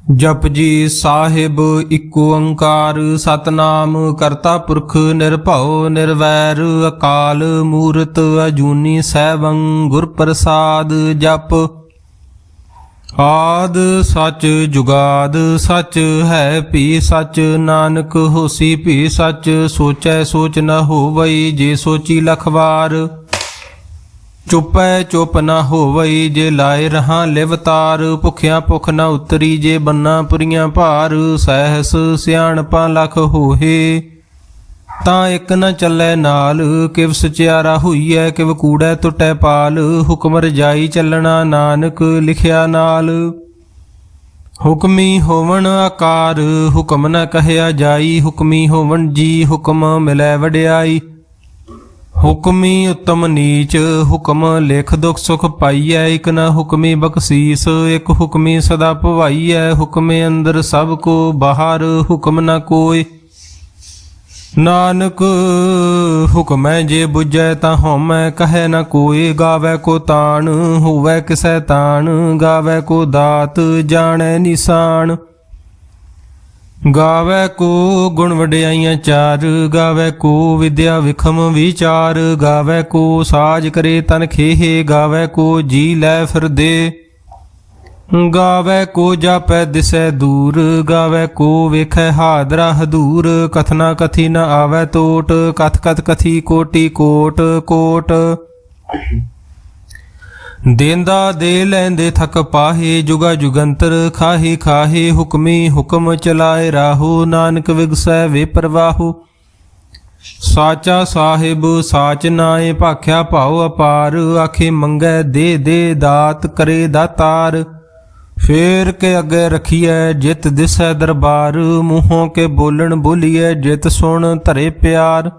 ਜਪਜੀ ਸਾਹਿਬ ਇੱਕ ਓੰਕਾਰ ਸਤਨਾਮ ਕਰਤਾ ਪੁਰਖ ਨਿਰਭਉ ਨਿਰਵੈਰ ਅਕਾਲ ਮੂਰਤ ਅਜੂਨੀ ਸੈਭੰ ਗੁਰ ਪ੍ਰਸਾਦ ਜਪ ਆਦ ਸੱਚ ਜੁਗਾਦ ਸੱਚ ਹੈ ਭੀ ਸੱਚ ਨਾਨਕ ਹੋਸੀ ਭੀ ਸੱਚ ਸੋਚੈ ਸੋਚ ਨ ਹੋਵਈ ਜੇ ਸੋਚੀ ਲਖ ਵਾਰ ਚੁਪੈ ਚੁਪ ਨਾ ਹੋਵਈ ਜੇ ਲਾਏ ਰਹਾ ਲਿਵਤਾਰ ਭੁਖਿਆ ਭੁਖ ਨਾ ਉਤਰੀ ਜੇ ਬੰਨਾ ਪੁਰੀਆਂ ਭਾਰ ਸਹਿਸ ਸਿਆਣਪਾਂ ਲਖ ਹੋਏ ਤਾਂ ਇੱਕ ਨ ਚੱਲੈ ਨਾਲ ਕਿਵ ਸਚਿਆਰਾ ਹੋਈਐ ਕਿਵ ਕੂੜੈ ਟੁੱਟੈ ਪਾਲ ਹੁਕਮ ਰਜਾਈ ਚੱਲਣਾ ਨਾਨਕ ਲਿਖਿਆ ਨਾਲ ਹੁਕਮੀ ਹੋਵਣ ਆਕਾਰ ਹੁਕਮ ਨ ਕਹਿਆ ਜਾਈ ਹੁਕਮੀ ਹੋਵਣ ਜੀ ਹੁਕਮ ਮਿਲੈ ਵਡਿਆਈ ਹੁਕਮੀ ਉਤਮ ਨੀਚ ਹੁਕਮ ਲਿਖ ਦੁਖ ਸੁਖ ਪਾਈਐ ਇਕ ਨ ਹੁਕਮੀ ਬਖਸ਼ੀਸ ਇਕ ਹੁਕਮੀ ਸਦਾ ਭਵਾਈਐ ਹੁਕਮੇ ਅੰਦਰ ਸਭ ਕੋ ਬਾਹਰ ਹੁਕਮ ਨ ਕੋਇ ਨਾਨਕ ਹੁਕਮੈ ਜੇ ਬੁਝੈ ਤਾਂ ਹਉਮੈ ਕਹੈ ਨ ਕੋਇ ਗਾਵੈ ਕੋ ਤਾਣ ਹੋਵੈ ਕਿਸੈ ਤਾਣ ਗਾਵੈ ਕੋ ਦਾਤ ਜਾਣੈ ਨਿਸ਼ਾਨ ਗਾਵੈ ਕੋ ਗੁਣ ਵਡਿਆਈਆਂ ਚਾਰ ਗਾਵੈ ਕੋ ਵਿਦਿਆ ਵਿਖਮ ਵਿਚਾਰ ਗਾਵੈ ਕੋ ਸਾਜ ਕਰੇ ਤਨ ਖੇਹੇ ਗਾਵੈ ਕੋ ਜੀ ਲੈ ਫਿਰਦੇ ਗਾਵੈ ਕੋ ਜਾਪੈ ਦਿਸੈ ਦੂਰ ਗਾਵੈ ਕੋ ਵੇਖੈ ਹਾਦਰਾ ਹਦੂਰ ਕਥਨਾ ਕਥੀ ਨ ਆਵੈ ਟੋਟ ਕਥ ਕਥ ਕਥੀ ਕੋਟੀ ਕੋਟ ਕੋਟ ਦੇਂਦਾ ਦੇ ਲੈਂਦੇ ਥਕ ਪਾਹੇ ਜੁਗਾ ਜੁਗੰਤਰ ਖਾਹੇ ਖਾਹੇ ਹੁਕਮੀ ਹੁਕਮ ਚਲਾਏ ਰਾਹੋ ਨਾਨਕ ਵਿਗਸੈ ਵੇ ਪ੍ਰਵਾਹੋ ਸਾਚਾ ਸਾਹਿਬ ਸਾਚ ਨਾਏ ਭਾਖਿਆ ਭਾਉ ਅਪਾਰ ਆਖੇ ਮੰਗੈ ਦੇ ਦੇ ਦਾਤ ਕਰੇ ਦਾਤਾਰ ਫੇਰ ਕੇ ਅੱਗੇ ਰਖੀਐ ਜਿਤ ਦਿਸੈ ਦਰਬਾਰ ਮੂੰਹੋਂ ਕੇ ਬੋਲਣ ਬੋਲੀਐ ਜਿਤ ਸੁਣ ਧਰੇ ਪਿਆਰ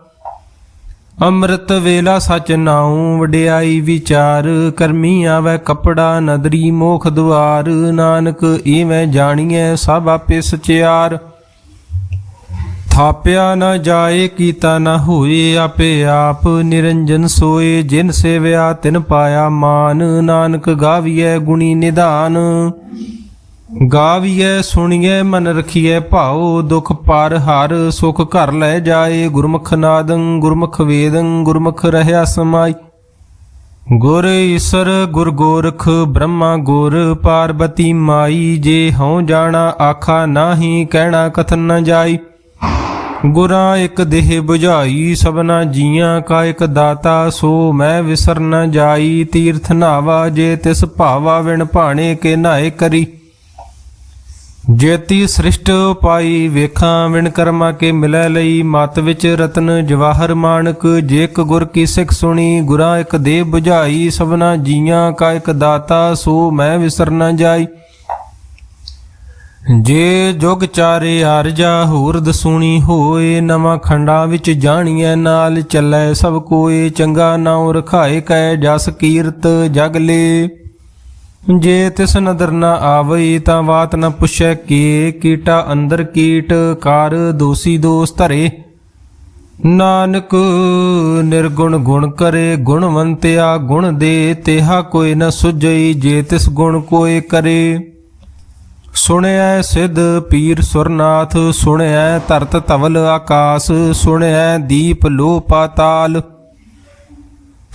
ਅੰਮ੍ਰਿਤ ਵੇਲਾ ਸਚ ਨਾਉ ਵਡਿਆਈ ਵਿਚਾਰ ਕਰਮੀ ਆਵੈ ਕਪੜਾ ਨਦਰੀ ਮੋਖ ਦੁਆਰ ਨਾਨਕ ਈਵੇਂ ਜਾਣੀਐ ਸਭ ਆਪੇ ਸਚਿਆਰ ਥਾਪਿਆ ਨ ਜਾਏ ਕੀਤਾ ਨ ਹੋਏ ਆਪੇ ਆਪ ਨਿਰੰਜਨ ਸੋਏ ਜਿਨ ਸੇਵਿਆ ਤਿਨ ਪਾਇਆ ਮਾਨ ਨਾਨਕ ਗਾਵੀਐ ਗੁਣੀ ਨਿਧਾਨ ਗਾਵੀਐ ਸੁਣੀਐ ਮਨ ਰਖੀਐ ਭਾਉ ਦੁਖ ਪਰ ਹਰ ਸੁਖ ਘਰ ਲੈ ਜਾਏ ਗੁਰਮੁਖ ਨਾਦੰ ਗੁਰਮੁਖ ਵੇਦੰ ਗੁਰਮੁਖ ਰਹਿਆ ਸਮਾਈ ਗੁਰ ਈਸਰ ਗੁਰ ਗੋਰਖ ਬ੍ਰਹਮਾ ਗੁਰ ਪਾਰਬਤੀ ਮਾਈ ਜੇ ਹਉ ਜਾਣਾ ਆਖਾ ਨਾਹੀ ਕਹਿਣਾ ਕਥਨ ਨ ਜਾਈ ਗੁਰਾਂ ਇੱਕ ਦੇਹ 부ਝਾਈ ਸਭਨਾ ਜੀਆਂ ਕਾ ਇੱਕ ਦਾਤਾ ਸੋ ਮੈਂ ਵਿਸਰ ਨ ਜਾਈ ਤੀਰਥ ਨਾਵਾ ਜੇ ਤਿਸ ਭਾਵਾ ਵਿਣ ਭਾਣੇ ਕੇ ਨਾਏ ਕਰੀ ਜੇਤੀ ਸ੍ਰਿਸ਼ਟ ਪਾਈ ਵੇਖਾਂ ਵਿਣ ਕਰਮਾ ਕੇ ਮਿਲੈ ਲਈ ਮਤ ਵਿੱਚ ਰਤਨ ਜਵਾਹਰ ਮਾਨਕ ਜੇ ਇੱਕ ਗੁਰ ਕੀ ਸਿੱਖ ਸੁਣੀ ਗੁਰਾਂ ਇੱਕ ਦੇਹ 부ਝਾਈ ਸਭਨਾ ਜੀਆਂ ਕਾ ਇੱਕ ਦਾਤਾ ਸੋ ਮੈਂ ਵਿਸਰ ਨ ਜਾਈ ਜੇ ਜੁਗ ਚਾਰੇ ਆਰਜਾ ਹੋਰ ਦਸੂਣੀ ਹੋਏ ਨਵਾਂ ਖੰਡਾਂ ਵਿੱਚ ਜਾਣੀਐ ਨਾਲ ਚੱਲੈ ਸਭ ਕੋਏ ਚੰਗਾ ਨਾਉ ਰਖਾਏ ਕੈ ਜਸ ਕੀਰਤ ਜਗ ਲੇ ਜੇ ਤਿਸ ਨਦਰ ਨ ਆਵਈ ਤਾਂ ਬਾਤ ਨ ਪੁੱਛੈ ਕੀ ਕੀਟਾ ਅੰਦਰ ਕੀਟ ਕਾਰ ਦੋਸੀ ਦੋਸ ਧਰੇ ਨਾਨਕ ਨਿਰਗੁਣ ਗੁਣ ਕਰੇ ਗੁਣਵੰਤਿਆ ਗੁਣ ਦੇ ਤੇਹਾ ਕੋਈ ਨ ਸੁਝਈ ਜੇ ਤਿਸ ਗੁਣ ਕੋਏ ਕਰੇ ਸੁਣਿਐ ਸਿਧ ਪੀਰ ਸੁਰਨਾਥ ਸੁਣਿਐ ਧਰਤ ਧਵਲ ਆਕਾਸ ਸੁਣਿਐ ਦੀਪ ਲੋ ਪਾਤਾਲ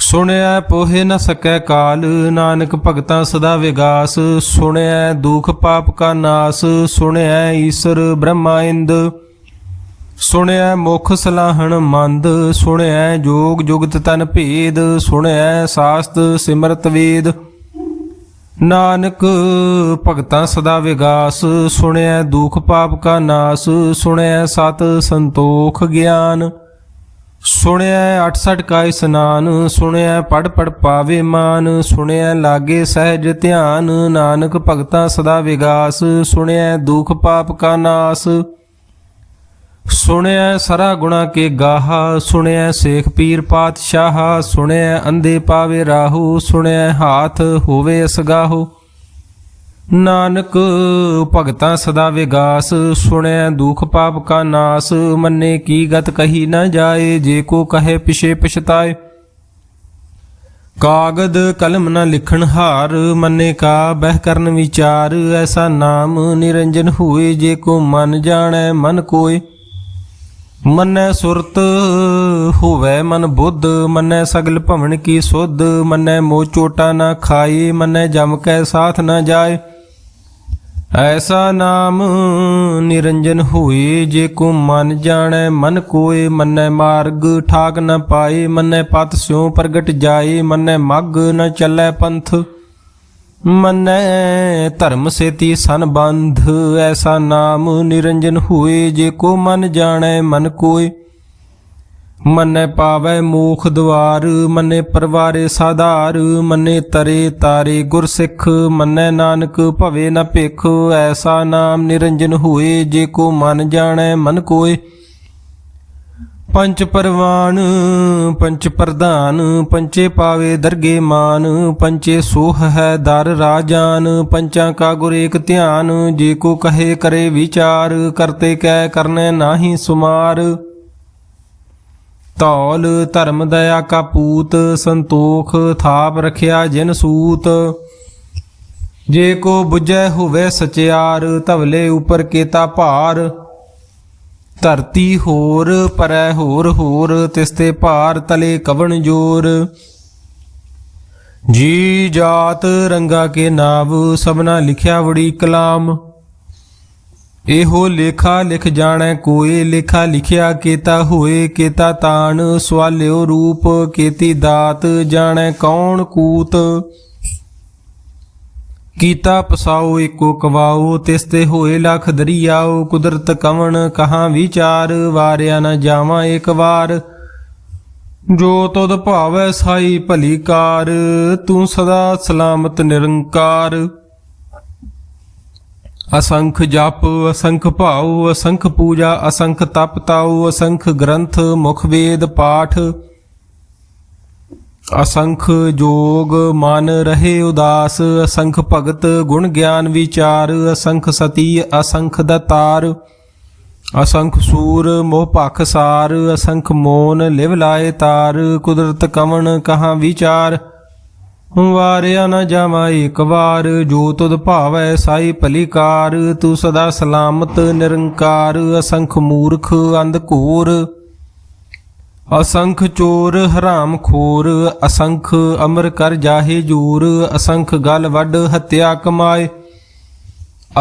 ਸੁਣਿਐ ਪੋਹੇ ਨ ਸਕੈ ਕਾਲ ਨਾਨਕ ਭਗਤਾਂ ਸਦਾ ਵਿਗਾਸ ਸੁਣਿਐ ਦੁਖ ਪਾਪ ਕਾ ਨਾਸ ਸੁਣਿਐ ਈਸਰ ਬ੍ਰਹਮਾ ਇੰਦ ਸੁਣਿਐ ਮੁਖ ਸਲਾਹਣ ਮੰਦ ਸੁਣਿਐ ਜੋਗ ਜੁਗਤ ਤਨ ਭੇਦ ਸੁਣਿਐ ਸਾਸਤ ਸਿਮਰਤ ਵੇਦ ਨਾਨਕ ਭਗਤਾਂ ਸਦਾ ਵਿਗਾਸ ਸੁਣਿਐ ਦੁਖ ਪਾਪ ਕਾ ਨਾਸ ਸੁਣਿਐ ਸਤ ਸੰਤੋਖ ਗਿਆਨ ਸੁਣਿਐ 68 ਕਾ ਇਸਨਾਨ ਸੁਣਿਐ ਪੜ ਪੜ ਪਾਵੇ ਮਾਨ ਸੁਣਿਐ ਲਾਗੇ ਸਹਿਜ ਧਿਆਨ ਨਾਨਕ ਭਗਤਾਂ ਸਦਾ ਵਿਗਾਸ ਸੁਣਿਐ ਦੁਖ ਪਾਪ ਕਾ ਨਾਸ ਸੁਣਿਐ ਸਰਾ ਗੁਣਾ ਕੇ ਗਾਹਾ ਸੁਣਿਐ ਸੇਖ ਪੀਰ ਪਾਤਸ਼ਾਹ ਸੁਣਿਐ ਅੰਧੇ ਪਾਵੇ ਰਾਹੂ ਸੁਣਿਐ ਹਾਥ ਹੋਵੇ ਅਸਗਾਹੋ ਨਾਨਕ ਭਗਤਾਂ ਸਦਾ ਵਿਗਾਸ ਸੁਣਿਐ ਦੁਖ ਪਾਪ ਕਾ ਨਾਸ ਮੰਨੇ ਕੀ ਗਤ ਕਹੀ ਨ ਜਾਏ ਜੇ ਕੋ ਕਹੇ ਪਿਛੇ ਪਛਤਾਏ ਕਾਗਦ ਕਲਮ ਨ ਲਿਖਣ ਹਾਰ, ਮੰਨੇ ਕਾ ਬਹਿ ਕਰਨ ਵਿਚਾਰ। ਐਸਾ ਨਾਮ ਨਿਰੰਜਨ ਹੋਏ, ਜੇ ਕੋ ਮਨ ਜਾਣੈ ਮਨ ਕੋਇ। ਮੰਨੈ ਸੁਰਤ ਹੋਵੈ ਮਨ ਬੁੱਧ, ਮੰਨੈ ਸਗਲ ਭਵਨ ਕੀ ਸੁਧ। ਮੰਨੈ ਮੋਹ ਚੋਟਾ ਨਾ ਖਾਏ, ਮੰਨੈ ਜਮ ਕੈ ਸਾਥ ਨਾ ਜਾਏ। ਐਸਾ ਨਾਮ ਨਿਰੰਜਨ ਹੋਏ, ਜੇ ਕੋ ਮਨ ਜਾਣੈ ਮਨ ਕੋਇ। ਮੰਨੈ ਮਾਰਗ ਠਾਕ ਨ ਪਾਏ, ਮੰਨੈ ਪਤ ਸਿਉ ਪ੍ਰਗਟ ਜਾਏ। ਮੰਨੈ ਮੱਗ ਨ ਚੱਲੈ ਪੰਥ, ਮੰਨੈ ਧਰਮ ਸੇਤੀ ਸੰਬੰਧ। ਐਸਾ ਨਾਮ ਨਿਰੰਜਨ ਹੋਏ, ਜੇ ਕੋ ਮਨ ਜਾਣੈ ਮਨ ਕੋਇ। ਮੰਨੈ ਪਾਵੈ ਮੋਖ ਦੁਆਰ, ਮੰਨੇ ਪਰਵਾਰੇ ਸਾਧਾਰ। ਮੰਨੇ ਤਰੇ ਤਾਰੇ ਗੁਰ ਸਿੱਖ, ਮੰਨੈ ਨਾਨਕ ਭਵੇ ਨ ਭਿਖ। ਐਸਾ ਨਾਮ ਨਿਰੰਜਨ ਹੋਏ, ਜੇ ਕੋ ਮਨ ਜਾਣੈ ਮਨ ਕੋਇ। ਪੰਚ ਪਰਵਾਨ ਪੰਚ ਪ੍ਰਧਾਨ, ਪੰਚੇ ਪਾਵੇ ਦਰਗੇ ਮਾਨ। ਪੰਚੇ ਸੋਹ ਹੈ ਦਰ ਰਾਜਾਨ, ਪੰਚਾਂ ਕਾ ਗੁਰ ਏਕ ਧਿਆਨ। ਜੇ ਕੋ ਕਹੇ ਕਰੇ ਵਿਚਾਰ, ਕਰਤੇ ਕੈ ਕਰਨੈ ਨਾਹੀ ਸੁਮਾਰ। ਧੌਲ ਧਰਮ ਦਇਆ ਕਾ ਪੂਤ, ਸੰਤੋਖ ਥਾਪ ਰਖਿਆ ਜਿਨ ਸੂਤ। ਜੇ ਕੋ ਬੁਝੈ ਹੋਵੇ ਸਚਿਆਰ, ਧਵਲੇ ਉਪਰ ਕੇਤਾ ਭਾਰ। ਧਰਤੀ ਹੋਰ ਪਰੈ ਹੋਰ ਹੋਰ, ਤਿਸਤੇ ਭਾਰ ਤਲੇ ਕਵਣ ਜੋਰ। ਜੀ ਜਾਤ ਰੰਗਾ ਕੇ ਨਾਵ, ਸਭਨਾ ਲਿਖਿਆ ਵੜੀ ਕਲਾਮ। ਇਹੋ ਲੇਖਾ ਲਿਖ ਜਾਣੈ ਕੋਇ, ਲੇਖਾ ਲਿਖਿਆ ਕੇਤਾ ਹੋਏ। ਕੇਤਾ ਤਾਣ ਸਵਾਲਿਓ ਰੂਪ, ਕੇਤੀ ਦਾਤ ਜਾਣੈ ਕੌਣ ਕੂਤ। ਕੀਤਾ ਪਸਾਓ ਏਕੋ ਕਵਾਓ, ਤਿਸ ਤੇ ਹੋਏ ਲਖ ਦਰਿਆਓ। ਕੁਦਰਤ ਕਵਣ ਕਹਾਂ ਵਿਚਾਰ, ਵਾਰਿਆ ਨ ਜਾਵਾਂ ਏਕ ਵਾਰ। ਜੋ ਤੁਧ ਭਾਵੈ ਸਾਈ ਭਲੀ ਕਾਰ, ਤੂੰ ਸਦਾ ਸਲਾਮਤ ਨਿਰੰਕਾਰ। ਅਸੰਖ ਜਪ ਅਸੰਖ ਭਾਉ, ਅਸੰਖ ਪੂਜਾ ਅਸੰਖ ਤਪ ਤਾਉ। ਅਸੰਖ ਗ੍ਰੰਥ ਮੁਖ ਵੇਦ ਪਾਠ, ਅਸੰਖ ਜੋਗ ਮਨ ਰਹੇ ਉਦਾਸ। ਅਸੰਖ ਭਗਤ ਗੁਣ ਗਿਆਨ ਵਿਚਾਰ, ਅਸੰਖ ਸਤੀ ਅਸੰਖ ਦਤਾਰ। ਅਸੰਖ ਸੂਰ ਮੋਹ ਭਖ ਸਾਰ, ਅਸੰਖ ਮੋਨ ਲਿਵ ਲਾਏ ਤਾਰ। ਕੁਦਰਤ ਕਵਣ ਕਹਾਂ ਵਿਚਾਰ, ਵਾਰਿਆ ਨ ਜਾਵਾਂ ਏਕ ਵਾਰ। ਜੋ ਤੁਧ ਭਾਵੈ ਸਾਈ ਭਲੀ ਕਾਰ, ਤੂੰ ਸਦਾ ਸਲਾਮਤ ਨਿਰੰਕਾਰ। ਅਸੰਖ ਮੂਰਖ ਅੰਧ ਘੋਰ, ਅਸੰਖ ਚੋਰ ਹਰਾਮ ਖੋਰ। ਅਸੰਖ ਅਮਰ ਕਰ ਜਾਹੇ ਜੂਰ, ਅਸੰਖ ਗਲ ਵੱਡ ਹੱਤਿਆ ਕਮਾਏ।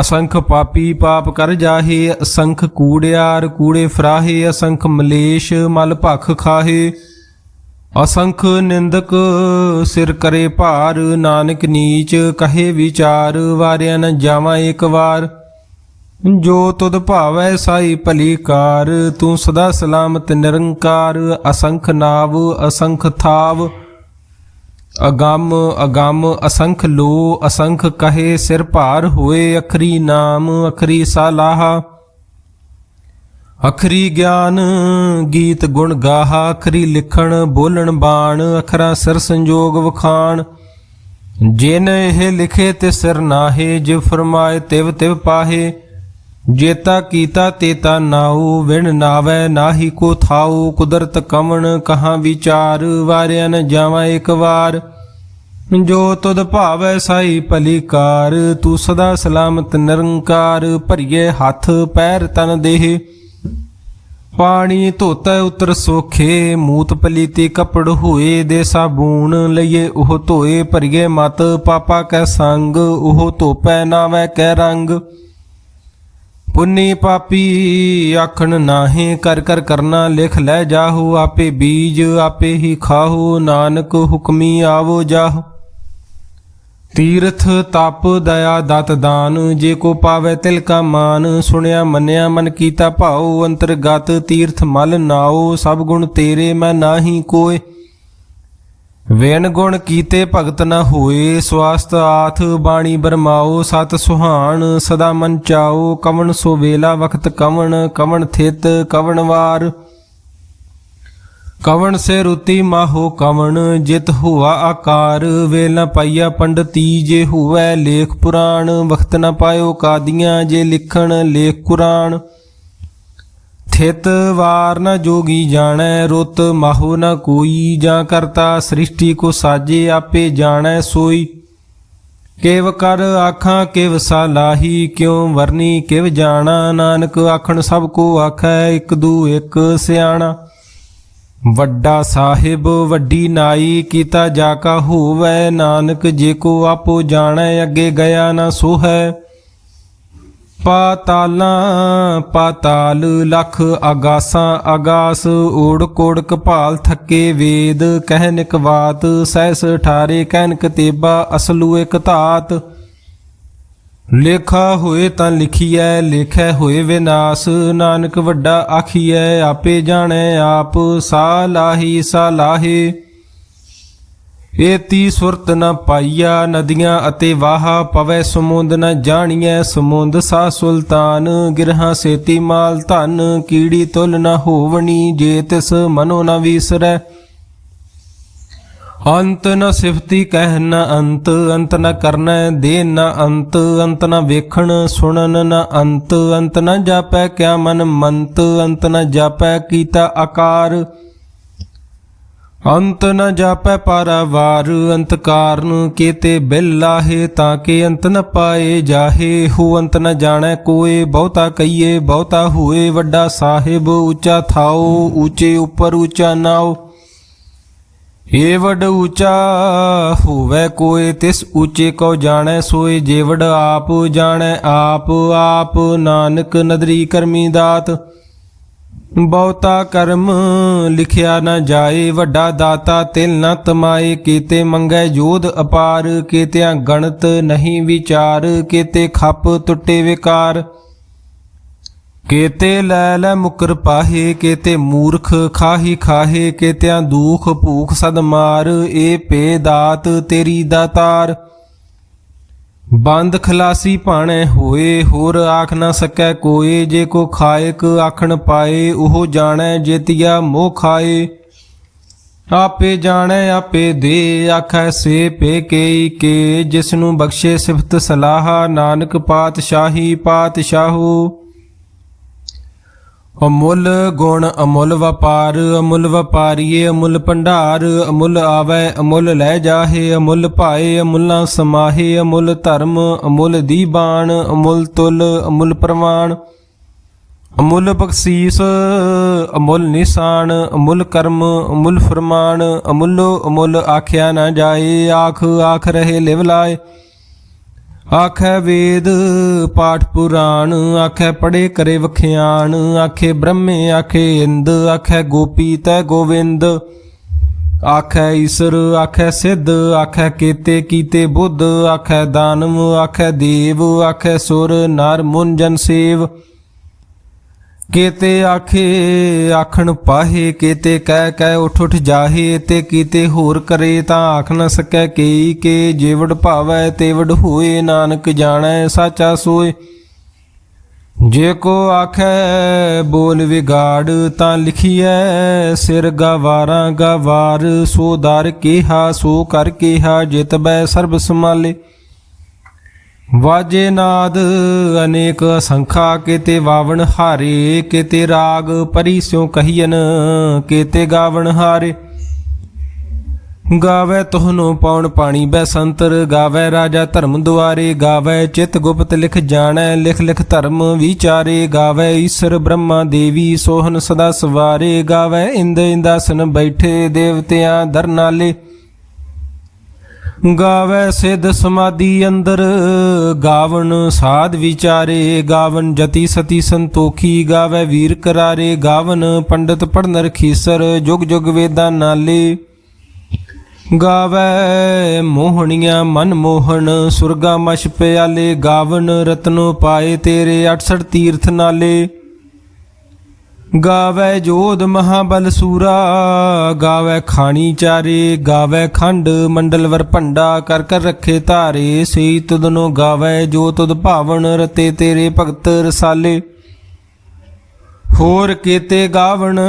ਅਸੰਖ ਪਾਪੀ ਪਾਪ ਕਰ ਜਾਹੇ, ਅਸੰਖ ਕੂੜਿਆਰ ਕੂੜੇ ਫਰਾਹੇ। ਅਸੰਖ ਮਲੇਸ਼ ਮਲ ਭਖ ਖਾਹੇ, ਅਸੰਖ ਨਿੰਦਕ ਸਿਰ ਕਰੇ ਭਾਰ। ਨਾਨਕ ਨੀਚ ਕਹੇ ਵਿਚਾਰ, ਵਾਰਿਆ ਨ ਜਾਵਾਂ ਏਕ ਵਾਰ। ਜੋ ਤੁਧ ਭਾਵੈ ਸਾਈ ਭਲੀ ਕਾਰ, ਤੂੰ ਸਦਾ ਸਲਾਮਤ ਨਿਰੰਕਾਰ। ਅਸੰਖ ਨਾਵ ਅਸੰਖ ਥਾਵ, ਅਗੰਮ ਅਗੰਮ ਅਸੰਖ ਲੋ। ਅਸੰਖ ਕਹੇ ਸਿਰ ਭਾਰ ਹੋਏ, ਅਖਰੀ ਨਾਮ ਅਖਰੀ ਸਾਲਾਹਾ। ਅਖਰੀ ਗਿਆਨ ਗੀਤ ਗੁਣ ਗਾਹਾ, ਅਖਰੀ ਲਿਖਣ ਬੋਲਣ ਬਾਣ। ਅਖਰਾ ਸਿਰ ਸੰਜੋਗ ਵਖਾਣ, ਜਿਨ ਇਹ ਲਿਖੇ ਤੇ ਸਿਰ ਨਾਹੇ। ਜਿਵ ਫਰਮਾਏ ਤਿਵ ਤਿਵ ਪਾਹੇ, ਜੇਤਾ ਕੀਤਾ ਤੇਤਾ ਨਾਉ। ਵਿਣ ਨਾਵੈ ਨਾਹੀ ਕੋ ਥਾਉ, ਕੁਦਰਤ ਕਵਣ ਕਹਾਂ ਵਿਚਾਰ। ਵਾਰਿਆ ਨ ਜਾਵਾਂ ਏਕ ਵਾਰ। ਜੋ ਤੁਧ ਭਾਵੈ ਸਾਈ ਭਲੀ ਕਾਰ, ਤੂੰ ਸਦਾ ਸਲਾਮਤ ਨਿਰੰਕਾਰ। ਭਰੀਏ ਹੱਥ ਪੈਰ ਤਨ ਦੇਹ, ਪਾਣੀ ਧੋਤੈ ਉਤਰ ਸੋਖੇ। ਮੂਤ ਪਲੀਤੀ ਕੱਪੜ ਹੋਏ, ਦੇ ਸਾਬੂਨ ਲਈਏ ਉਹ ਧੋਏ। ਭਰੀਏ ਮਤ ਪਾਪਾ ਕੈ ਸੰਗ, ਉਹ ਧੋਪੈ ਨਾਵੈ ਕੈ ਰੰਗ। ਪੁੰਨੀ ਪਾਪੀ ਆਖਣ ਨਾਹੀਂ, ਕਰ ਕਰ ਕਰਨਾ ਲਿਖ ਲੈ ਜਾਹੋ। ਆਪੇ ਬੀਜ ਆਪੇ ਹੀ ਖਾਹੋ, ਨਾਨਕ ਹੁਕਮੀ ਆਵੋ ਜਾਹੋ। ਤੀਰਥ ਤਪ ਦਇਆ ਦਤ ਦਾਨ, ਜੇ ਕੋ ਪਾਵੈ ਤਿਲ ਕਾ ਮਾਨ। ਸੁਣਿਆ ਮੰਨਿਆ ਮਨ ਕੀਤਾ ਭਾਉ, ਅੰਤਰਗਤ ਤੀਰਥ ਮਲ ਨਾਉ। ਸਭ ਗੁਣ ਤੇਰੇ ਮੈਂ ਨਾਹੀ ਕੋਇ, ਵੇਣ ਗੁਣ ਕੀਤੇ ਭਗਤ ਨ ਹੋਏ। ਸਵਾਸਤ ਆਥ ਬਾਣੀ ਬਰਮਾਓ, ਸਤ ਸੁਹਾਣ ਸਦਾ ਮਨ ਚਾਓ। ਕਵਣ ਸੋ ਵੇਲਾ ਵਖਤ ਕਵਣ, ਕਵਣ ਥਿਤ ਕਵਣ ਵਾਰ। ਕਵਣ ਸੇ ਰੁਤੀ ਮਾਹੋ ਕਵਣ, ਜਿਤ ਹੁਆ ਆਕਾਰ। ਵੇਲ ਨ ਪਾਈਆ ਪੰਡਤੀ ਜੇ ਹੁਵੈ ਲੇਖ ਪੁਰਾਣ। ਵਖਤ ਨ ਪਾਇਓ ਕਾਦੀਆਂ ਜੇ ਲਿਖਣ ਲੇਖ ਕੁਰਾਨ। ਥਿਤ ਵਾਰ ਨ ਜੋਗੀ ਜਾਣੈ, ਰੁੱਤ ਮਾਹੋ ਨ ਕੋਈ, ਜਾਂ ਕਰਤਾ ਸ੍ਰਿਸ਼ਟੀ ਕੋ ਸਾਜੇ, ਆਪੇ ਜਾਣੈ ਸੋਈ। ਕਿਵ ਕਰ ਆਖਾਂ ਕਿਵ ਸਾਲਾਹੀ, ਕਿਉ ਵਰਨੀ ਕਿਵ ਜਾਣਾ, ਨਾਨਕ ਆਖਣ ਸਭ ਕੋ ਆਖੈ, ਇਕ ਦੂ ਇਕ ਸਿਆਣਾ। ਵੱਡਾ ਸਾਹਿਬ ਵੱਡੀ ਨਾਈ, ਕੀਤਾ ਜਾ ਕਾ ਹੋਵੈ, ਨਾਨਕ ਜੇ ਕੋ ਆਪੋ ਜਾਣੈ, ਅੱਗੇ ਗਿਆ ਨਾ ਸੋਹੈ। ਪਾਤਾਲਾਂ ਪਾਤਾਲ ਲਖ, ਆਗਾਸਾਂ ਆਗਾਸ, ਓੜਕ ਓੜਕ ਭਾਲ ਥੱਕੇ ਵੇਦ, ਕਹਿਨਿਕ ਬਾਤ ਸਹਿਸ ਠਾਰੇ, ਕਹਿਨਕ ਤੇਬਾ ਅਸਲੂ ਇਕ ਧਾਤ। ਲੇਖਾ ਹੋਏ ਤਾਂ ਲਿਖੀਐ, ਲੇਖੈ ਹੋਏ ਵਿਨਾਸ਼, ਨਾਨਕ ਵੱਡਾ ਆਖੀਐ, ਆਪੇ ਜਾਣੈ ਆਪ, ਸਾਲਾਹੀ ਸਾਲਾਹੇ। ਏਤੀ ਸੁਰਤ ਨ ਪਾਈਆ, ਨਦੀਆਂ ਅਤੇ ਵਾਹਾ, ਪਵੈ ਸਮੁੰਦ ਨ ਜਾਣੀਐ, ਸਮੁੰਦ ਸਾ ਸੁਲਤਾਨ, ਗਿਰਹਾਂ ਸੇਤੀ ਮਾਲ ਧਨ, ਕੀੜੀ ਤੁਲ ਨ ਹੋਵਣੀ, ਜੇ ਤਿਸ ਮਨੋ ਨ ਵੀਸਰੈ। ਅੰਤ ਨ ਸਿਫਤੀ ਕਹਿ ਨ ਅੰਤ, ਅੰਤ ਨ ਕਰਨੈ ਦੇ ਨ ਅੰਤ, ਅੰਤ ਨ ਵੇਖਣ ਸੁਣਨ ਨ ਅੰਤ, ਅੰਤ ਨ ਜਾਪੈ ਕਿਆ ਮਨ ਮੰਤ, ਅੰਤ ਨ ਜਾਪੈ ਕੀਤਾ ਆਕਾਰ। ਅੰਤ ਨ ਜਾਪੈ ਪਾਰਾਵਾਰ, ਅੰਤ ਕਾਰਨ ਕੇਤੇ ਬਿਲ ਲਾਹੇ, ਤਾਂ ਕੇ ਅੰਤ ਨ ਪਾਏ ਜਾਹੇ, ਹੋ ਅੰਤ ਨ ਜਾਣੈ ਕੋਏ, ਬਹੁਤਾ ਕਹੀਏ ਬਹੁਤਾ ਹੋਏ, ਵੱਡਾ ਸਾਹਿਬ ਉੱਚਾ ਥਾਓ, ਉੱਚੇ ਉੱਪਰ ਉੱਚਾ ਨਾਓ। ਏ ਵੱਡ ਉੱਚਾ ਹੋਵੈ ਕੋਏ, ਤਿਸ ਉੱਚੇ ਕੋ ਜਾਣੈ ਸੋਏ, ਜੇ ਵੱਡ ਆਪ ਜਾਣੈ ਆਪ, ਆਪ ਨਾਨਕ ਨਦਰੀ ਕਰਮੀ ਦਾਤ। ਬਹੁਤਾ ਕਰਮ ਲਿਖਿਆ ਨਾ ਜਾਏ, ਵੱਡਾ ਦਾਤਾ ਤਿਲ ਨ ਤਮਾਏ, ਕੀਤੇ ਮੰਗੈ ਜੋਧ ਅਪਾਰ, ਕੀਤਿਆਂ ਗਣਤ ਨਹੀਂ ਵਿਚਾਰ, ਕੀਤੇ ਖੱਪ ਟੁੱਟੇ ਵਿਕਾਰ। ਕੀਤੇ ਲੈ ਲੈ ਮੁਕਰ ਪਾਹੇ, ਕੀਤੇ ਮੂਰਖ ਖਾਹੀ ਖਾਹੇ, ਕੀਤਿਆਂ ਦੁਖ ਭੂਖ ਸਦ ਮਾਰ, ਏ ਭੇ ਦਾਤ ਤੇਰੀ ਦਾਤਾਰ। ਬੰਦ ਖਲਾਸੀ ਭਾਣੈ ਹੋਏ, ਹੋਰ ਆਖ ਨਾ ਸਕੈ ਕੋਏ, ਜੇ ਕੋ ਖਾਇਕ ਆਖਣ ਪਾਏ, ਉਹ ਜਾਣੈ ਜੇਤੀਆ ਮੋਹ ਖਾਏ। ਆਪੇ ਜਾਣੈ ਆਪੇ ਦੇ, ਆਖੈ ਸੇ ਭੇ ਕੇਈ ਕੇ, ਜਿਸਨੂੰ ਬਖਸ਼ੇ ਸਿਫਤ ਸਲਾਹਾ, ਨਾਨਕ ਪਾਤਸ਼ਾਹੀ ਪਾਤਸ਼ਾਹੂ। ਅਮੁੱਲ ਗੁਣ ਅਮੁੱਲ ਵਪਾਰ, ਅਮੁੱਲ ਵਪਾਰੀਏ ਅਮੁੱਲ ਭੰਡਾਰ, ਅਮੁੱਲ ਆਵੈ ਅਮੁੱਲ ਲੈ ਜਾਹੇ, ਅਮੁੱਲ ਭਾਏ ਅਮੁੱਲਾਂ ਸਮਾਹੇ, ਅਮੁੱਲ ਧਰਮ ਅਮੁੱਲ ਦੀਬਾਨ, ਅਮੁੱਲ ਤੁਲ ਅਮੁੱਲ ਪ੍ਰਮਾਣ। ਅਮੁੱਲ ਬਖਸ਼ੀਸ ਅਮੁੱਲ ਨਿਸ਼ਾਨ, ਅਮੁੱਲ ਕਰਮ ਅਮੁੱਲ ਫਰਮਾਨ, ਅਮੁੱਲੋ ਅਮੁੱਲ ਆਖਿਆ ਨਾ ਜਾਏ, ਆਖ ਆਖ ਰਹੇ ਲਿਵ ਲਾਏ। ਆਖੈ ਵੇਦ ਪਾਠ ਪੁਰਾਣ, ਆਖੈ ਪੜੇ ਕਰੇ ਵਖਿਆਣ, ਆਖੇ ਬ੍ਰਹਮੇ ਆਖੇ ਇੰਦ, ਆਖੈ ਗੋਪੀ ਤੈ ਗੋਵਿੰਦ। ਆਖੈ ਈਸਰ ਆਖੈ ਸਿੱਧ, ਆਖੈ ਕੇਤੇ ਕੀਤੇ ਬੁੱਧ, ਆਖੈ ਦਾਨਵ ਆਖੈ ਦੇਵ, ਆਖੈ ਸੁਰ ਨਰ ਮੁਨ ਜਨ ਸੇਵ। ਕੇਤੇ ਆਖੇ ਆਖਣ ਪਾਹੇ, ਕੇਤੇ ਕਹਿ ਕਹਿ ਉਠ ਉਠ ਜਾਹੇ, ਤੇ ਕੀਤੇ ਹੋਰ ਕਰੇ ਤਾਂ ਆਖ ਨ ਸਕੈ ਕੇਈ ਕੇ, ਜੇ ਵਡ ਭਾਵੈ ਤੇ ਵਡ ਹੋਏ, ਨਾਨਕ ਜਾਣੈ ਸਾਚਾ ਸੋਏ। ਜੇ ਕੋ ਆਖੈ ਬੋਲ ਵਿਗਾੜ, ਤਾਂ ਲਿਖੀਐ ਸਿਰ ਗਵਾਰਾਂ ਗਵਾਰ, ਸੋ ਦਰ ਕੇਹਾ ਸੋ ਕਰ ਕੇਹਾ, ਜਿਤ ਬੈ ਸਰਬ ਸਮਾਲੇ। ਵਾਜੇ ਨਾਦ ਅਨੇਕ ਅਸੰਖਾ, ਕੇਤੇ ਵਾਵਣ ਹਾਰੇ, ਕੇਤੇ ਰਾਗ ਪਰੀ ਸਿਉ ਕਹੀਨ, ਕੇਤੇ ਗਾਵਣ ਹਾਰੇ। ਗਾਵੈ ਤੋਹਨੋ ਪੌਣ ਪਾਣੀ ਬੈਸੰਤਰ, ਗਾਵੈ ਰਾਜਾ ਧਰਮ ਦੁਆਰੇ, ਗਾਵੈ ਚਿਤ ਗੁਪਤ ਲਿਖ ਜਾਣੈ, ਲਿਖ ਲਿਖ ਧਰਮ ਵਿਚਾਰੇ। ਗਾਵੈ ਈਸਰ ਬ੍ਰਹਮਾ ਦੇਵੀ, ਸੋਹਨ ਸਦਾ ਸਵਾਰੇ, ਗਾਵੈ ਇੰਦ ਇੰਦਾਸਨ ਬੈਠੇ, ਦੇਵਤਿਆਂ ਦਰਨਾਲੇ। ਗਾਵੈ ਸਿੱਧ ਸਮਾਧੀ ਅੰਦਰ, ਗਾਵਨ ਸਾਧ ਵਿਚਾਰੇ, ਗਾਵਨ ਜਤੀ ਸਤੀ ਸੰਤੋਖੀ, ਗਾਵੈ ਵੀਰ ਕਰਾਰੇ, ਗਾਵਨ ਪੰਡਤ ਪੜਨ ਰਖੀਸਰ, ਜੁਗ ਜੁਗ ਵੇਦਾਂ ਨਾਲੇ। ਗਾਵੈ ਮੋਹਣੀਆਂ ਮਨ ਮੋਹਣ, ਸੁਰਗਾ ਮਛ ਪਿਆਲੇ, ਗਾਵਨ ਰਤਨੋ ਪਾਏ ਤੇਰੇ, 68 ਤੀਰਥ ਨਾਲੇ। ਗਾਵੈ ਜੋਧ ਮਹਾਬਲ ਸੂਰਾ, ਗਾਵੈ ਖਾਣੀ ਚਾਰੇ, ਗਾਵੈ ਖੰਡ ਮੰਡਲ ਵਰ ਭੰਡਾ, ਕਰ ਕਰ ਰੱਖੇ ਧਾਰੇ। ਸਈ ਤੁਧਨੋ ਗਾਵੈ ਜੋ ਤੁਧ ਭਾਵਨ, ਰਤੇ ਤੇਰੇ ਭਗਤ ਰਸਾਲੇ। ਹੋਰ ਕੀਤੇ ਗਾਵਣ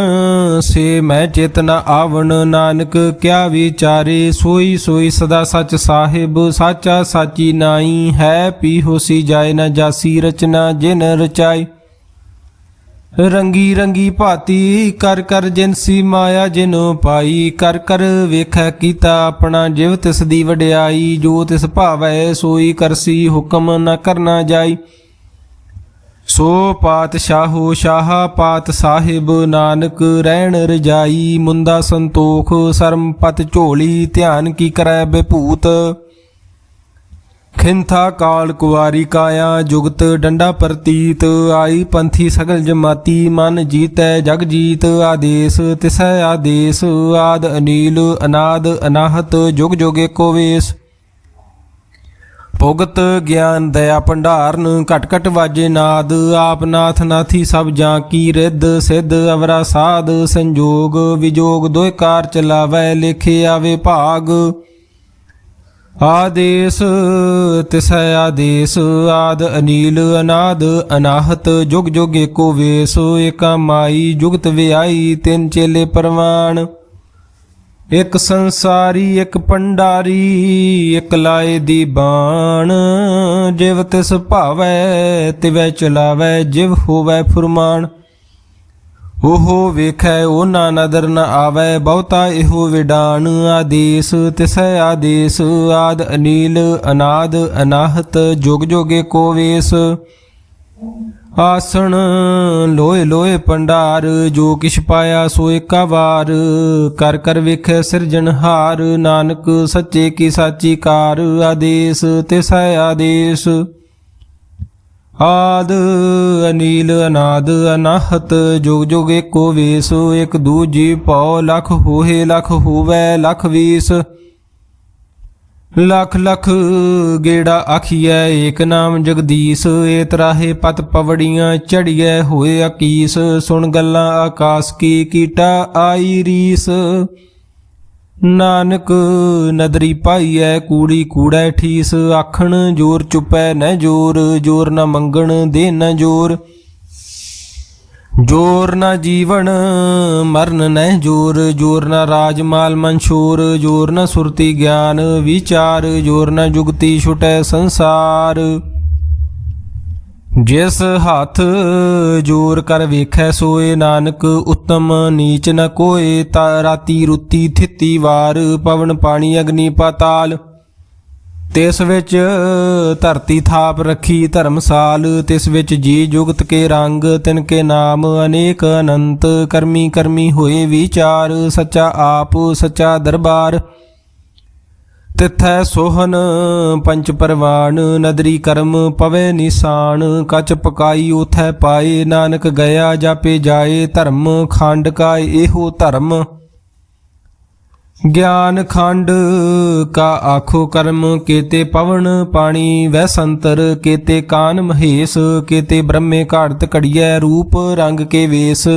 ਸੇ ਮੈਂ ਚੇਤ ਨ ਆਵਣ, ਨਾਨਕ ਕਿਆ ਵਿਚਾਰੇ। ਸੋਈ ਸੋਈ ਸਦਾ ਸਚ ਸਾਹਿਬ, ਸਾਚਾ ਸਾਚੀ ਨਾਈ। ਹੈ ਪੀ ਹੋਸੀ ਜਾਏ ਨ ਜਾਸੀ, ਰਚਨਾ ਜਿਨ ਰਚਾਈ। ਰੰਗੀ ਰੰਗੀ ਭਾਤੀ ਕਰ ਕਰ ਜਿਨਸੀ ਮਾਇਆ ਜਿਨੋ ਪਾਈ, ਕਰ ਕਰ ਵੇਖੈ ਕੀਤਾ ਆਪਣਾ ਜਿਵ ਤਿਸ ਦੀ ਵਡਿਆਈ, ਜੋ ਤਿਸ ਭਾਵੈ ਸੋਈ ਕਰਸੀ ਹੁਕਮ ਨ ਕਰਨਾ ਜਾਈ। ਸੋ ਪਾਤਸ਼ਾਹੋ ਸ਼ਾਹ ਪਾਤ ਸਾਹਿਬ ਨਾਨਕ ਰਹਿਣ ਰਜਾਈ, ਮੁੰਦਾ ਸੰਤੋਖ ਸਰਮ ਪਤ ਝੋਲੀ ਧਿਆਨ ਕੀ ਕਰੈ ਬਿਭੂਤ, ਖਿੰਥਾ ਕਾਲ ਕੁਵਾਰੀ ਕਾਇਆ ਜੁਗਤ ਡੰਡਾ ਪ੍ਰਤੀਤ, ਆਈ ਪੰਥੀ ਸਗਲ ਜਮਾਤੀ ਮਨ ਜੀਤੈ ਜਗ ਜੀਤ, ਆਦੇਸ ਤਿਸੈ ਆਦੇਸ ਆਦ ਅਨੀਲ ਅਨਾਦ ਅਨਾਹਤ ਜੁਗ ਜੁਗ ਏਕੋ ਵੇਸ, ਭੁਗਤ ਗਿਆਨ ਦਇਆ ਭੰਡਾਰਨ ਘਟ ਘਟ ਵਾਜੇ ਨਾਦ, ਆਪ ਨਾਥ ਨਾਥੀ ਸਭ ਜਾਂ ਕੀ ਰਿੱਧ ਸਿੱਧ ਅਵਰਾ ਸਾਧ, ਸੰਜੋਗ ਵਿਜੋਗ ਦੋਇ ਕਾਰ ਚਲਾਵੈ ਲੇਖੇ ਆਵੇ ਭਾਗ, ਆਦੇਸ ਤਿਸੈ ਆਦੇਸ ਆਦ ਅਨੀਲ ਅਨਾਦ ਅਨਾਹਤ ਜੁਗ ਜੁਗ ਏਕੋ ਵੇਸ, ਏਕਾ ਮਾਈ ਜੁਗਤ ਵਿਆਈ ਤਿੰਨ ਚੇਲੇ ਪਰਵਾਨ, ਇੱਕ ਸੰਸਾਰੀ ਇੱਕ ਭੰਡਾਰੀ ਇੱਕ ਲਾਏ ਦੀ ਬਾਣ, ਜਿਵ ਤਿਸ ਭਾਵੈ ਤਿਵੈ ਚਲਾਵੈ ਜਿਵ ਹੋਵੈ ਫੁਰਮਾਨ, ਉਹ ਵੇਖੈ ਉਹ ਨਾ ਨਦਰ ਨ ਆਵੈ ਬਹੁਤਾ ਇਹੋ ਵਿਡਾਨ, ਆਦੇਸ ਤਿਸੈ ਆਦੇਸ ਆਦ ਅਨੀਲ ਅਨਾਦ ਅਨਾਹਤ ਜੁਗ ਜੁਗ ਏਕੋ ਵੇਸ, ਆਸਣ ਲੋਏ ਲੋਏ ਭੰਡਾਰ ਜੋ ਕਿਛ ਪਾਇਆ ਸੋ ਏਕਾ ਵਾਰ, ਕਰ ਕਰ ਵੇਖੈ ਸਿਰਜਣਹਾਰ ਨਾਨਕ ਸੱਚੇ ਕੀ ਸਾਚੀ ਕਾਰ, ਆਦੇਸ ਤਿਸੈ ਆਦੇਸ ਆਦ ਅਨੀਲ ਅਨਾਦ ਅਨਾਹਤ ਜੁਗ ਜੁਗ ਏਕੋ ਵੇਸ, ਇਕ ਦੂਜੀ ਭਉ ਲਖ ਹੋਏ ਲਖ ਹੋਵੈ ਲਖ ਵੀਸ, ਲਖ ਲਖ ਗੇੜਾ ਆਖੀਐ ਏਕ ਨਾਮ ਜਗਦੀਸ਼, ਏ ਤਰਾਹੇ ਪਤ ਪਵੜੀਆਂ ਚੜੀਐ ਹੋਏ ਅਕੀਸ, ਸੁਣ ਗੱਲਾਂ ਆਕਾਸ ਕੀ ਕੀਟਾ ਆਈ ਰੀਸ, ਨਾਨਕ ਨਦਰੀ ਪਾਈਐ ਕੂੜੀ ਕੂੜੈ ਠੀਸ, ਆਖਣ ਜੋਰ ਚੁਪੈ ਨ ਜੋਰ ਜੋਰ ਨ ਮੰਗਣ ਦੇ ਨ ਜੋਰ, ਜੋਰ ਨ ਜੀਵਨ ਮਰਨ ਨ ਜੋਰ, ਜੋਰ ਨ ਰਾਜ ਮਾਲ ਮਨਸ਼ੋਰ, ਜੋਰ ਨ ਸੁਰਤੀ ਗਿਆਨ ਵਿਚਾਰ, ਜੋਰ ਨ ਜੁਗਤੀ ਛੁਟੈ ਸੰਸਾਰ, ਜਿਸ ਹੱਥ ਜੋਰ ਕਰ ਵੇਖੈ ਸੋਏ ਨਾਨਕ, ਉੱਤਮ ਨੀਚ ਨ ਕੋਏ, ਤਾ ਰਾਤੀ ਰੁੱਤੀ ਥਿੱਤੀ ਵਾਰ, ਪਵਨ ਪਾਣੀ ਅਗਨੀ ਪਾਤਾਲ, ਤਿਸ ਵਿੱਚ ਧਰਤੀ ਥਾਪ ਰੱਖੀ ਧਰਮਸਾਲ, ਤਿਸ ਵਿੱਚ ਜੀ ਜੁਗਤ ਕੇ ਰੰਗ ਤਿਨ ਕੇ ਨਾਮ ਅਨੇਕ ਅਨੰਤ, ਕਰਮੀ ਕਰਮੀ ਹੋਏ ਵਿਚਾਰ, ਸੱਚਾ ਆਪ ਸੱਚਾ ਦਰਬਾਰ, ਤਿਥੈ ਸੋਹਨ ਪੰਚ ਪਰਵਾਨ, ਨਦਰੀ ਕਰਮ ਪਵੇ ਨਿਸ਼ਾਨ, ਕਚ ਪਕਾਈ ਉਥੈ ਪਾਏ, ਨਾਨਕ ਗਿਆ ਜਾਪੇ ਜਾਏ, ਧਰਮ ਖੰਡ ਕਾ ਇਹੋ ਧਰਮ, ਗਿਆਨ ਖੰਡ ਕਾ ਆਖੋ ਕਰਮ, ਕੇਤੇ ਪਵਨ ਪਾਣੀ ਵੈ ਸੰਤਰ, ਕੇਤੇ ਕਾਨ ਮਹੇਸ਼, ਕੇਤੇ ਬ੍ਰਹਮੇ ਘਾੜਤ ਘੜੀਐ ਰੂਪ ਰੰਗ ਕੇ ਵੇਸ,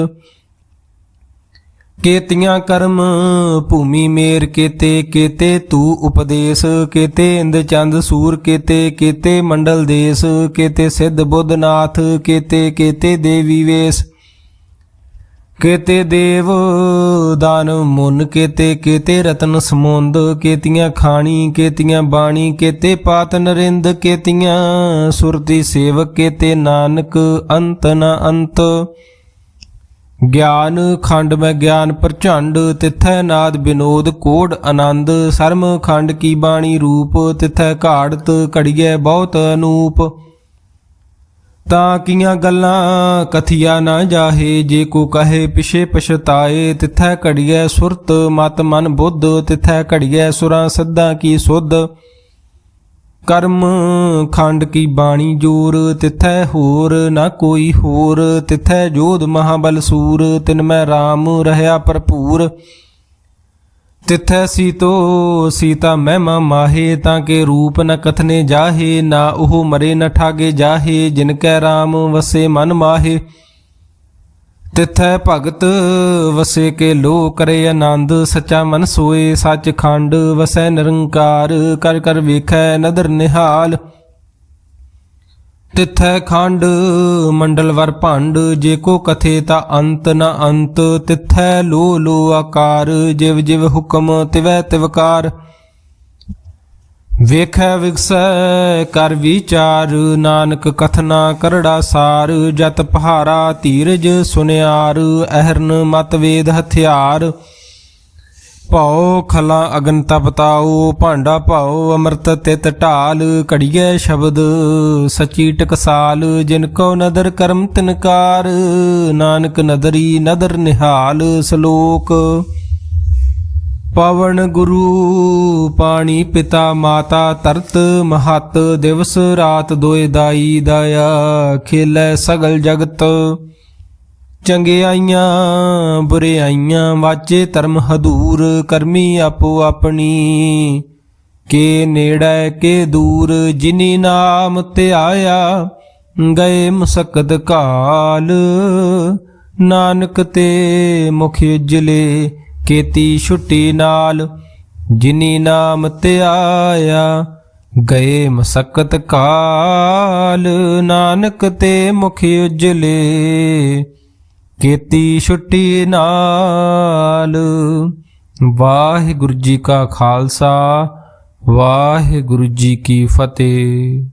ਕੇਤੀਆਂ ਕਰਮ ਭੂਮੀ ਮੇਰ, ਕੇਤੇ ਕੇਤੇ ਤੂ ਉਪਦੇਸ, ਕੇਤੇ ਇੰਦ ਚੰਦ ਸੂਰ, ਕੇਤੇ ਕੇਤੇ ਮੰਡਲ ਦੇਸ, ਕੇਤੇ ਸਿੱਧ ਬੁੱਧ ਨਾਥ, ਕੇਤੇ ਕੇਤੇ ਦੇਵੀ ਵੇਸ, ਕੇਤੇ ਦੇਵ ਦਾਨ ਮੁਨ, ਕੇਤੇ ਕੇਤੇ ਰਤਨ ਸਮੁੰਦ, ਕੇਤੀਆਂ ਖਾਣੀ ਕੇਤੀਆਂ ਬਾਣੀ, ਕੇਤੇ ਪਾਤ ਨਰਿੰਦ, ਕੇਤੀਆਂ ਸੁਰਤੀ ਸੇਵਕ, ਕੇਤੇ ਨਾਨਕ ਅੰਤ ਨ ਅੰਤ, ਗਿਆਨ ਖੰਡ ਮੈਂ ਗਿਆਨ ਪ੍ਰਚੰਡ, ਤਿਥੈ ਨਾਦ ਬਿਨੋਦ ਕੋਡ ਆਨੰਦ, ਸਰਮ ਖੰਡ ਕੀ ਬਾਣੀ ਰੂਪ, ਤਿਥੈ ਘਾੜਤ ਘੜੀਐ ਬਹੁਤ ਅਨੂਪ, ਤਾਂ ਕੀਆਂ ਗੱਲਾਂ ਕਥੀਆ ਨਾ ਜਾਹੇ, ਜੇ ਕੋ ਕਹੇ ਪਿਛੇ ਪਛਤਾਏ, ਤਿਥੈ ਘੜੀਐ ਸੁਰਤ ਮਤ ਮਨ ਬੁੱਧ, ਤਿਥੈ ਘੜੀਐ ਸੁਰਾਂ ਸੱਧਾਂ ਕੀ ਸੁਧ, ਕਰਮ ਖੰਡ ਕੀ ਬਾਣੀ ਜੋਰ, ਤਿਥੈ ਹੋਰ ਨਾ ਕੋਈ ਹੋਰ, ਤਿਥੈ ਜੋਧ ਮਹਾਬਲ ਸੂਰ, ਤਿਨ ਮੈਂ ਰਾਮ ਰਹਿਆ ਭਰਪੂਰ, ਤਿਥੈ ਸੀਤੋ ਸੀਤਾ ਮਹਿਮਾ ਮਾਹੇ, ਤਾਂ ਕੇ ਰੂਪ ਨ ਕਥਨੇ ਜਾਹੇ, ਨਾ ਉਹ ਮਰੇ ਨ ਠਾਗੇ ਜਾਹੇ, ਜਿਨ ਕੈ ਰਾਮ ਵਸੇ ਮਨ ਮਾਹੇ, ਤਿਥੈ ਭਗਤ ਵਸੇ ਕੇ ਲੋ ਕਰੇ ਆਨੰਦ, ਸੱਚਾ ਮਨ ਸੋਏ ਸੱਚ ਖੰਡ, ਵਸੈ ਨਿਰੰਕਾਰ ਕਰ ਕਰ ਵੇਖੈ ਨਦਰ ਨਿਹਾਲ, ਤਿਥੈ ਖੰਡ ਮੰਡਲ ਵਰ ਭੰਡ, ਜੇ ਕੋ ਕਥੇ ਤਾ ਅੰਤ ਨ ਅੰਤ, ਤਿਥੈ ਲੋ ਲੋ ਆਕਾਰ, ਜਿਵ ਜਿਵ ਹੁਕਮ ਤਿਵੈ ਤਿਵਕਾਰ, ਵੇਖੈ ਵਿਗਸੈ ਕਰ ਵਿਚਾਰ, ਨਾਨਕ ਕਥਨਾ ਕਰੜਾ ਸਾਰ। ਜਤ ਪਹਾਰਾ ਧੀਰਜ ਸੁਨਿਆਰ, ਅਹਰਨ ਮਤ ਵੇਦ ਹਥਿਆਰ। ਭਉ ਖਲਾ ਅਗਨ ਤਪਤਾਉ, ਭਾਂਡਾ ਭਾਉ ਅੰਮ੍ਰਿਤ ਤਿਤ ਢਾਲ। ਘੜੀਐ ਸ਼ਬਦ ਸਚੀ ਟਕਸਾਲ, ਜਿਨ ਕੋ ਨਦਰ ਕਰਮ ਤਿਨਕਾਰ। ਨਾਨਕ ਨਦਰੀ ਨਦਰ ਨਿਹਾਲ। ਸ਼ਲੋਕ। ਪਵਨ ਗੁਰੂ ਪਾਣੀ ਪਿਤਾ ਮਾਤਾ, ਧਰਤ ਮਹਤ ਦਿਵਸ ਰਾਤ ਦੋਇ ਦਾਈ ਦਾਇਆ। ਖੇਲੇ ਸਗਲ ਜਗਤ ਚੰਗਿਆਈਆਂ ਬੁਰਿਆਈਆਂ, ਵਾਚੇ ਧਰਮ ਹਦੂਰ। ਕਰਮੀ ਆਪੋ ਆਪਣੀ, ਕੇ ਨੇੜੇ ਕੇ ਦੂਰ। ਜਿਨੀ ਨਾਮ ਧਿਆਇਆ ਗਏ ਮੁਸਕਤ ਕਾਲ। ਨਾਨਕ ਤੇ ਮੁਖ ਉਜਲੇ ਕੀਤੀ ਛੁੱਟੀ ਨਾਲ। ਜਿਨੀ ਨਾਮ ਧਿਆਇਆ ਗਏ ਮੁਸਕਤ ਕਾਲ। ਨਾਨਕ ਤੇ ਮੁਖ ਉਜਲੇ ਕੀਤੀ ਛੁੱਟੀ ਨਾਲ। ਵਾਹਿਗੁਰੂ ਜੀ ਕਾ ਖਾਲਸਾ, ਵਾਹਿਗੁਰੂ ਜੀ ਕੀ ਫਤਿਹ।